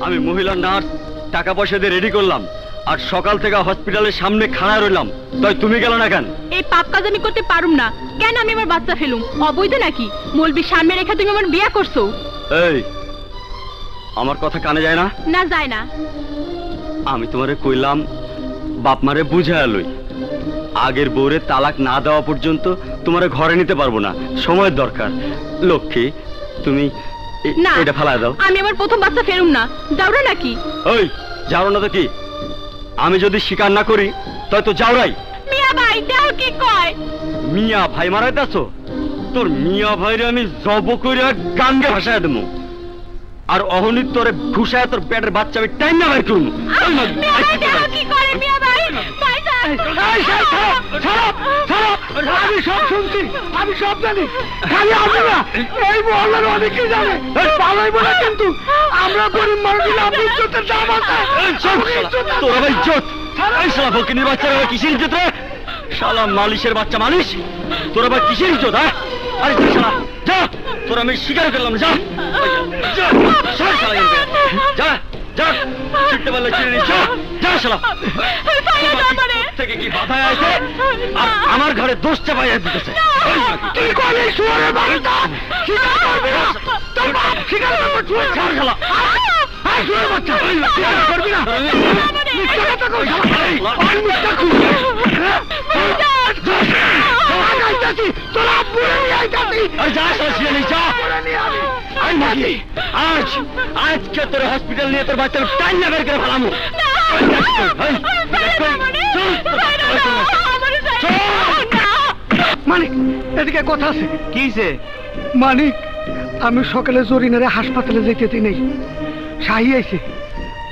আমি মহিলা নার্স টাকা পয়সা দিয়ে রেডি করলাম, আর সকাল থেকে হসপিটালের সামনে খাড়া রইলাম, তাই তুমি গেল না কেন? এই পাপ কাজ আমি করতে পারুম না। কেন আমি আমার বাচ্চা ফেলুম? অবৈধ নাকি? মৌলবীর সামনে রেখে তুমি আমার বিয়ে করছো। এই, আমার কথা কানে যায় না? না যায় না। আমি তোমারে কইলাম বাপ মারে বুঝায় লই, আগের বউরে তালাক না দেওয়া পর্যন্ত তোমারে ঘরে নিতে পারবো না, সময়ের দরকার। লক্ষ্মী, তুমি এটা ফালায় দাও। আমি আমার প্রথম বাচ্চা ফেরুম না। যাওরা নাকি? ওই যাও না তো কি? আমি যদি স্বীকার না করি তাই তো যাওরাই। মিয়া ভাই দেও কি কয়? মিয়া ভাই মারাইতাছো? তোর মিয়া ভাইরে আমি জব করে গাঙ্গে ভাসায় দেবো, আর অহনিত তোরে ঘুষায় তোর পেটের বাচ্চা আমি টাইম না বের করবো। আমি সব শুনছি, আমি সব জানি, খালি আমি না, এই মহল্লার অনেকেই জানে। পালাই বলে কিন্তু আমরা গরিব মানুষ, ইজ্জতের দাম আছে। তোর আবার ইজ্জত? এই শালা ফকিনীর বাচ্চারা কিসের ইজ্জত রে? শালা মালিশের বাচ্চা মালিশ, তোর আবার কিসের ইজ্জত? হ্যাঁ, আরে যা শালা যা, তোর আমি স্বীকার করলাম। যা যা যা, চিনতে পারলে চিনে নিচ্ছ। যা শালা, থেকে কি বাধা আছে আর আমার ঘরে দোষ চাপাই দিতেছে। তুই কলে শুয়ারের বাড়িটা স্বীকার করবি না? তোর বাপ স্বীকার করবো? শুয়ে ছাড় শালা। হ্যাঁ, শুয়ে বাচ্চা স্বীকার করবি না? মিথ্যা কথা কই শালা, আমি মিথ্যা কই? তোর আব্বুরে নিয়ে আইতাছি। যা শালা, শুয়ে নিয়ে যা। আজকে তোর হসপিটাল নিয়ে তোর বাচ্চার টাইম না বের করে ফেলামো। মানিক, এদিকে কথা আছে। কিছে? মানিক, আমি সকালে জরিনারে হাসপাতালে যেতে নেই, শাহি আইছে।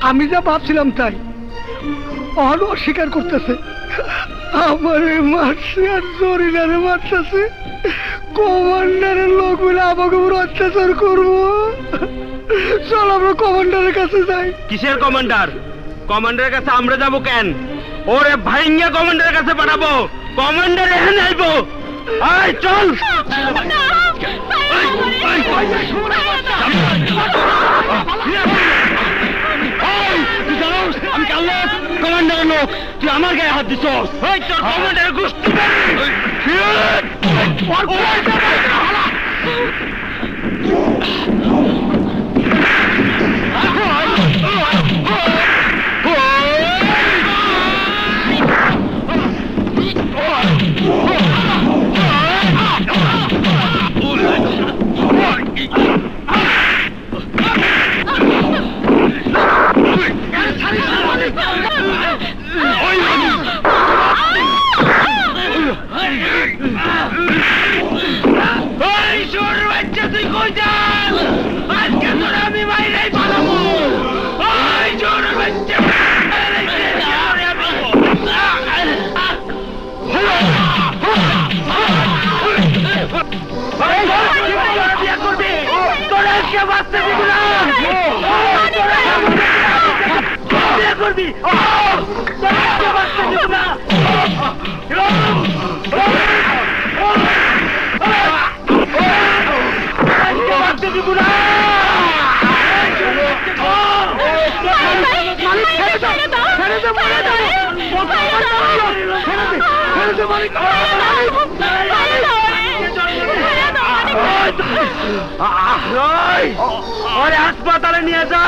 আমি যা ভাবছিলাম তাই, অহনো অস্বীকার করতেছে। আমারে মারছে আর জরিনারে মারতেছে। কমান্ডারের লোক বলে আমাকে পুরো অত্যাচার করবো। চল আমরা কমান্ডারের কাছে যাই। কিসের কমান্ডার? কমান্ডারের কাছে আমরা যাবো কেন? ওরে ভাইঙ্গা কমান্ডারের কাছে পাঠাবো। কমান্ডার এখানে আইবো। আয় চল। আমি কাল্লা কমান্ডারের লোক, তুই আমার গায়ে হাত দিছ। তোর কমান্ডারের গোষ্ঠী ওরে হাসপাতালে নিয়ে যা।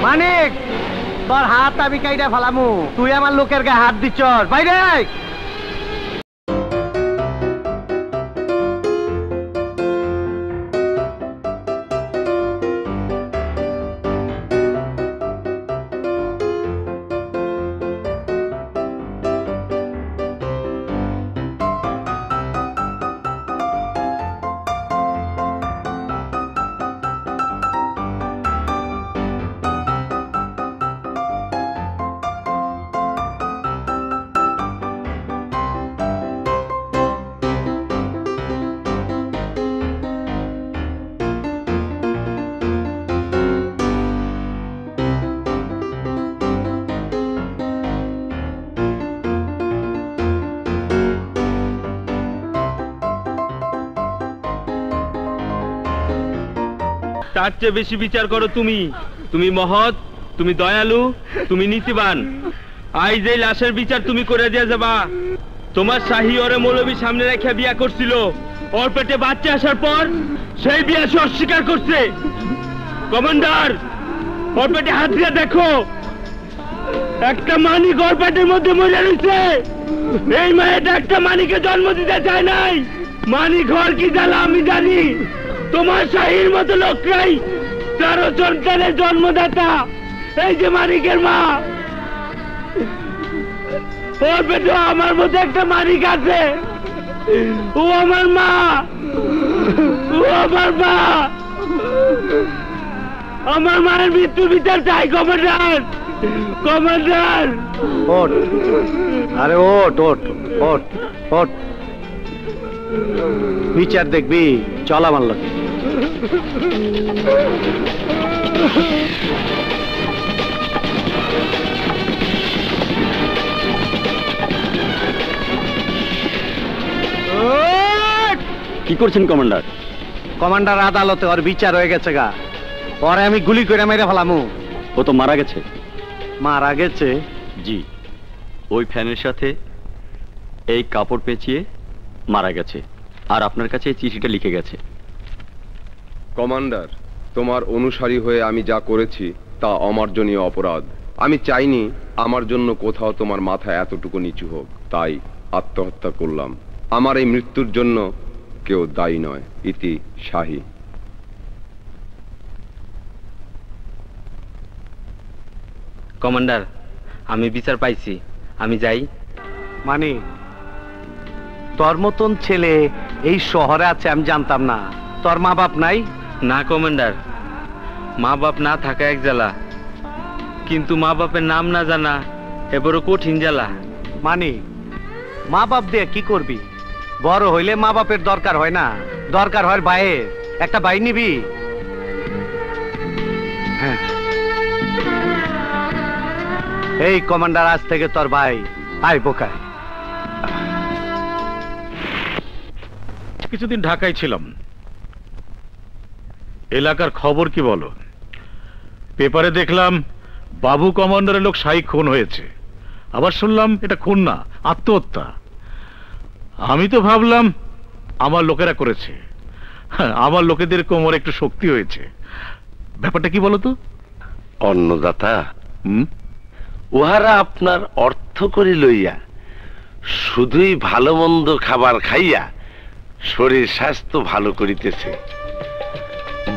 মানিক, তোর হাত আমি কাইটা ফেলামু, তুই আমার লোকের গায়ে হাত দিচ্ছ। বাইরে তার চেয়ে বেশি বিচার করো তুমি। তুমি মহৎ, তুমি দয়ালু, তুমি নীতিবান। আজ এই লাশের বিচার তুমি করে দিয়ে যাবা। তোমার শাহী ওরে মৌলবী সামনে রেখে বিয়া করছিল, ওর পেটে বাচ্চা আসার পর সেই বিয়া সে অস্বীকার করছে। কমান্ডার, ওর পেটে হাত দিয়ে দেখো, একটা মানিক ওর পেটের মধ্যে মরে রয়েছে। এই মেয়েটা একটা মানিকে জন্ম দিতে চায় নাই। মানিক ঘর কি জ্বালা আমি জানি। তোমার শাহীর মতো লোকরাই 13 সন্তানের জন্মদাতা। এই যে মানিকের মা, ওর পেটে আমার মতো একটা মানিক আছে। ও আমার মা, ও আমার মা। আমার মায়ের মৃত্যু বিচার চাই কমান্ডার। কমান্ডার ওঠ, আরে ওঠ ওঠ ওঠ ওঠ, বিচার দেখবি, চল আমার লোক। কি করছেন কমান্ডার? কমান্ডার আদালতে ওর বিচার হয়ে গেছে গা, পরে আমি গুলি করে মেরে ফেলামু। ও তো মারা গেছে। মারা গেছে? জি, ওই ফ্যানের সাথে এই কাপড় পেঁচিয়ে মারা গেছে। আর আপনার কাছে এই চিঠিটা লিখে গেছে। কমান্ডার, তোমার অনুসারী হয়ে আমি যা করেছি তা অমার্জনীয় অপরাধ। আমি চাইনি আমার জন্য কোথাও তোমার মাথা এতটুকু নিচু হোক, তাই আত্মহত্যা করলাম। আমার এই মৃত্যুর জন্য কেউ দায়ী নয়। ইতি শাহী। কমান্ডার, আমি বিচার পাইছি, আমি যাই। মানে তোর মতন ছেলে এই শহরে আছে আমি জানতাম না। তোর মা বাপ নাই? না কমান্ডার, মা বাপ না থাকা এক জ্বালা, কিন্তু মা বাপের নাম না জানা এ বড় কঠিন জ্বালা। মানে মা বাপ দিয়ে কি করবি? বড় হইলে মা বাপের দরকার হয় না, দরকার হয় ভাইয়ের। একটা ভাই নিবি? হ্যাঁ, এই কমান্ডার আজ থেকে তোর ভাই। আয় বোকায়। কিছুদিন ঢাকায় ছিলাম। এলাকার খবর কি বলো? পেপারে দেখলাম বাবু কমান্ডারের লোক শাহী খুন হয়েছে। আবার শুনলাম এটা খুন না, আত্মহত্যা। আমি তো ভাবলাম আমার লোকেরা করেছে। হ্যাঁ, আমার লোকেদের কোমরে একটু শক্তি হয়েছে। ব্যাপারটা কি বলো তো? অন্নদাতা, উহারা আপনার অর্থ করি লইয়া শুধুই ভালো মন্দ খাবার খাইয়া শরীর স্বাস্থ্য ভালো করিতেছে।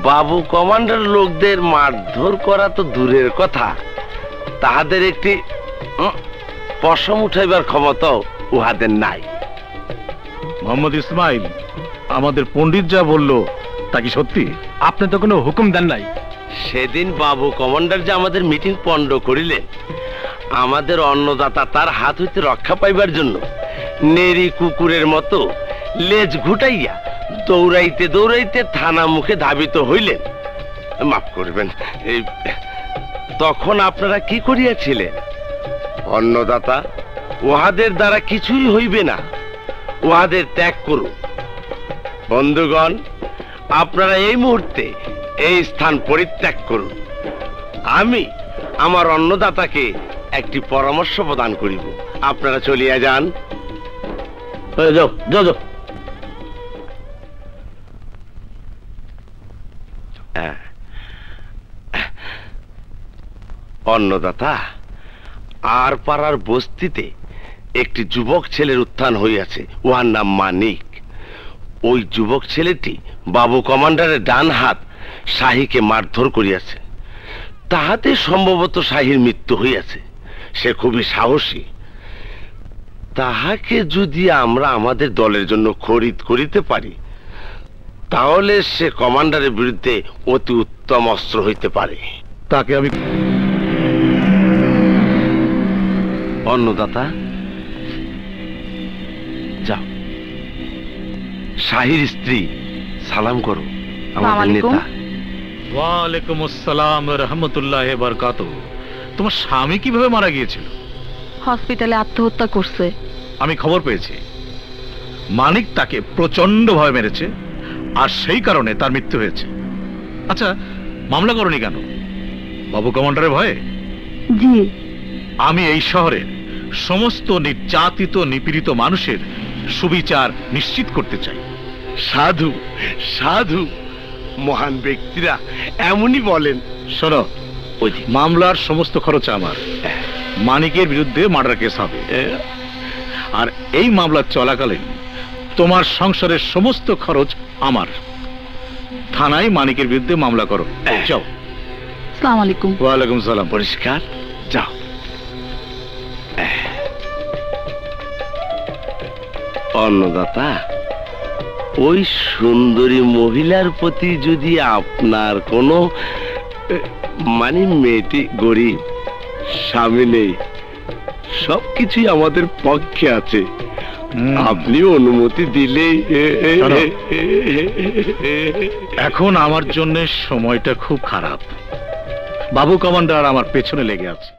বাবু কমান্ডার লোকদের মারধর করা তো দূরের কথা, তাহাদের একটি পশম উঠাইবার ক্ষমতাও উহাদের নাই। মোহাম্মদ ইসমাইল, আমাদের পণ্ডিত যা বললো তা কি সত্যি? আপনি তো কোনো হুকুম দেন নাই। সেদিন বাবু কমান্ডার যে আমাদের মিটিং পণ্ড করিলেন, আমাদের অন্নদাতা তার হাত হইতে রক্ষা পাইবার জন্য নেরি কুকুরের মতো লেজ ঘুটাইয়া দৌড়াইতে দৌড়াইতে থানা মুখে ধাবিত হইলেন। মাফ করবেন, এই তখন আপনারা কি করিয়াছিলেন? অন্নদাতা, উহাদের দ্বারা কিছুই হইবে না, উহাদের ত্যাগ করুন। বন্ধুগণ, আপনারা এই মুহূর্তে এই স্থান পরিত্যাগ করুন। আমি আমার অন্নদাতাকে একটি পরামর্শ প্রদান করিব। আপনারা চলিয়া যান। যাও যাও যাও। অন্নদাতা, আর পাড়ার বস্তিতে একটি যুবক ছেলের উত্থান হইয়াছে, উহার নাম মানিক। ওই যুবক ছেলেটি বাবু কমান্ডারের ডান হাত শাহীকে মারধর করিয়াছে। তাহাতে সম্ভবত শাহীর মৃত্যু হইয়াছে। সে খুবই সাহসী। তাহাকে যদি আমরা আমাদের দলের জন্য খরিদ করিতে পারি, তাহলে সে কমান্ডারের বিরুদ্ধে অতি উত্তম অস্ত্র হইতে পারে। তাকে আমি অন্নদাতা, যাও, শাহীর স্ত্রী সালাম করো আমাদের নেতা। ওয়ালাইকুম আসসালাম রহমতুল্লাহ বারকাতুহু। তোমার স্বামী কিভাবে মারা গিয়েছিল? হসপিটালে আত্মহত্যা করছে। আমি খবর পেয়েছি মানিক তাকে প্রচন্ড ভাবে মেরেছে, আর সেই কারণে তার মৃত্যু হয়েছে। আচ্ছা, মামলা করনি কেন? বাবু কমান্ডারের ভয়ে? জি। আমি এই শহরের সমস্ত নির্যাতিত নিপীড়িত মানুষের সুবিচার নিশ্চিত করতে চাই। সাধু সাধু, মহান ব্যক্তিরা এমনই বলেন। শোনো, মামলার সমস্ত খরচ আমার। মানিকের বিরুদ্ধে মার্ডার কেস হবে, আর এই মামলা চলাকালীন তোমার সংসারের সমস্ত খরচ আমার। থানায় মানিকের বিরুদ্ধে মামলা করো। যাও। আসসালামু আলাইকুম। ওয়ালাইকুম সালাম। পরিষ্কার, যাও। অন্নদাতা, ওই সুন্দরী মহিলার প্রতি যদি আপনার কোনো মানে মেয়েটি গরিব, স্বামী নেই, সবকিছুই আমাদের পক্ষে আছে, আপনি অনুমতি দিলে। এখন আমার জন্য সময়টা খুব খারাপ। বাবু কমান্ডার আমার পেছনে লেগে আছে।